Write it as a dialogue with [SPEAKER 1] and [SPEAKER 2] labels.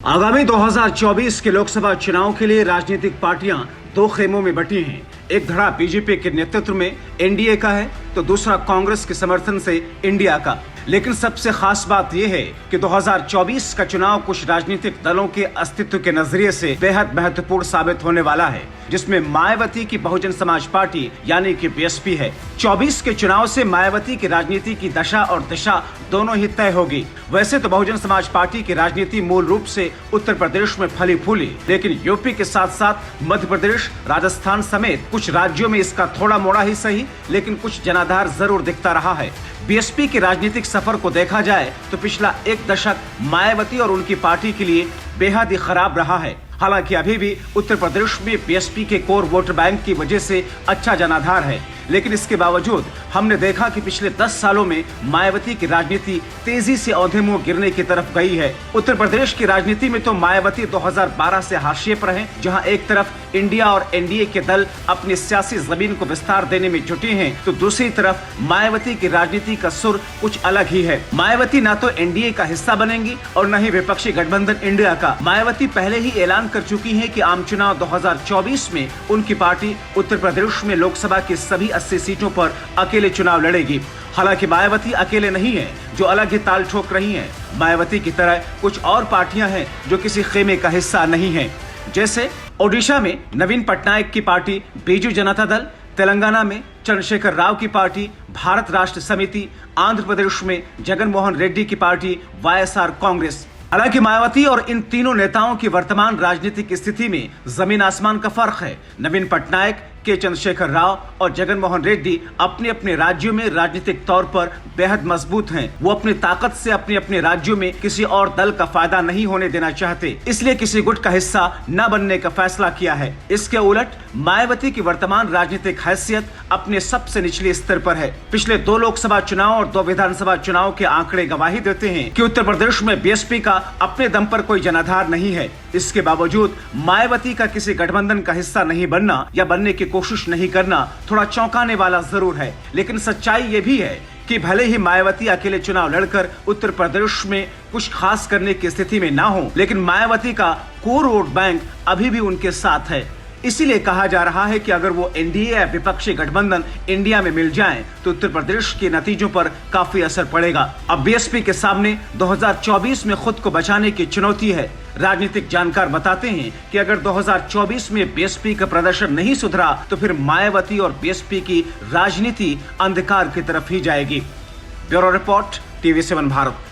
[SPEAKER 1] आगामी 2024 के लोकसभा चुनाव के लिए राजनीतिक पार्टियां दो खेमों में बटी हैं। एक धड़ा बीजेपी के नेतृत्व में एनडीए का है तो दूसरा कांग्रेस के समर्थन से इंडिया का। लेकिन सबसे खास बात यह है कि 2024 का चुनाव कुछ राजनीतिक दलों के अस्तित्व के नजरिए से बेहद महत्वपूर्ण साबित होने वाला है, जिसमें मायावती की बहुजन समाज पार्टी यानी कि बीएसपी है। 24 के चुनाव से मायावती की राजनीति की दशा और दिशा दोनों ही तय होगी। वैसे तो बहुजन समाज पार्टी की राजनीति मूल रूप से उत्तर प्रदेश में फली फूली, लेकिन यूपी के साथ साथ मध्य प्रदेश, राजस्थान समेत कुछ राज्यों में इसका थोड़ा मोड़ा ही सही लेकिन कुछ जनाधार जरूर दिखता रहा है। बीएसपी के राजनीतिक सफर को देखा जाए तो पिछला एक दशक मायावती और उनकी पार्टी के लिए बेहद ही खराब रहा है। हालांकि अभी भी उत्तर प्रदेश में बीएसपी के कोर वोटर बैंक की वजह से अच्छा जनाधार है, लेकिन इसके बावजूद हमने देखा कि पिछले 10 सालों में मायावती की राजनीति तेजी से औंधे मुंह गिरने की तरफ गई है। उत्तर प्रदेश की राजनीति में तो मायावती 2012 से हाशिए पर हैं, जहां एक तरफ इंडिया और एनडीए के दल अपनी सियासी जमीन को विस्तार देने में जुटे हैं, तो दूसरी तरफ मायावती की राजनीति का सुर कुछ अलग ही है। मायावती न तो एनडीए का हिस्सा बनेंगी और न ही विपक्षी गठबंधन इंडिया का। मायावती पहले ही ऐलान कर चुकी है कि आम चुनाव 2024 में उनकी पार्टी उत्तर प्रदेश में लोकसभा की सभी 80 सीटों पर अकेले चुनाव लड़ेगी। हालांकि मायावती अकेले नहीं है जो अलग ही ताल ठोक रही हैं। मायावती की तरह कुछ और पार्टियां हैं जो किसी खेमे का हिस्सा नहीं हैं। जैसे ओडिशा में नवीन पटनायक की पार्टी बीजू जनता दल, तेलंगाना में चंद्रशेखर राव की पार्टी भारत राष्ट्र समिति, आंध्र प्रदेश में जगन मोहन रेड्डी की पार्टी वाईएसआर कांग्रेस। हालांकि मायावती और इन तीनों नेताओं की वर्तमान राजनीतिक स्थिति में जमीन आसमान का फर्क है। नवीन पटनायक, के चंद्रशेखर राव और जगन मोहन रेड्डी अपने अपने राज्यों में राजनीतिक तौर पर बेहद मजबूत हैं। वो अपनी ताकत से अपने अपने राज्यों में किसी और दल का फायदा नहीं होने देना चाहते, इसलिए किसी गुट का हिस्सा न बनने का फैसला किया है। इसके उलट मायावती की वर्तमान राजनीतिक हैसियत अपने सबसे निचले स्तर पर है। पिछले 2 लोकसभा चुनाव और 2 विधानसभा चुनाव के आंकड़े गवाही देते हैं कि उत्तर प्रदेश में बीएसपी का अपने दम पर कोई जनाधार नहीं है। इसके बावजूद मायावती का किसी गठबंधन का हिस्सा नहीं बनना या बनने की कोशिश नहीं करना थोड़ा चौंकाने वाला जरूर है। लेकिन सच्चाई ये भी है कि भले ही मायावती अकेले चुनाव लड़कर उत्तर प्रदेश में कुछ खास करने की स्थिति में ना हो, लेकिन मायावती का कोर वोट बैंक अभी भी उनके साथ है। इसीलिए कहा जा रहा है कि अगर वो एनडीए या विपक्षी गठबंधन इंडिया में मिल जाएं, तो उत्तर प्रदेश के नतीजों पर काफी असर पड़ेगा। अब बीएसपी के सामने 2024 में खुद को बचाने की चुनौती है। राजनीतिक जानकार बताते हैं कि अगर 2024 में बीएसपी का प्रदर्शन नहीं सुधरा तो फिर मायावती और बीएसपी की राजनीति अंधकार की तरफ ही जाएगी। Bureau report, TV7 Bharat.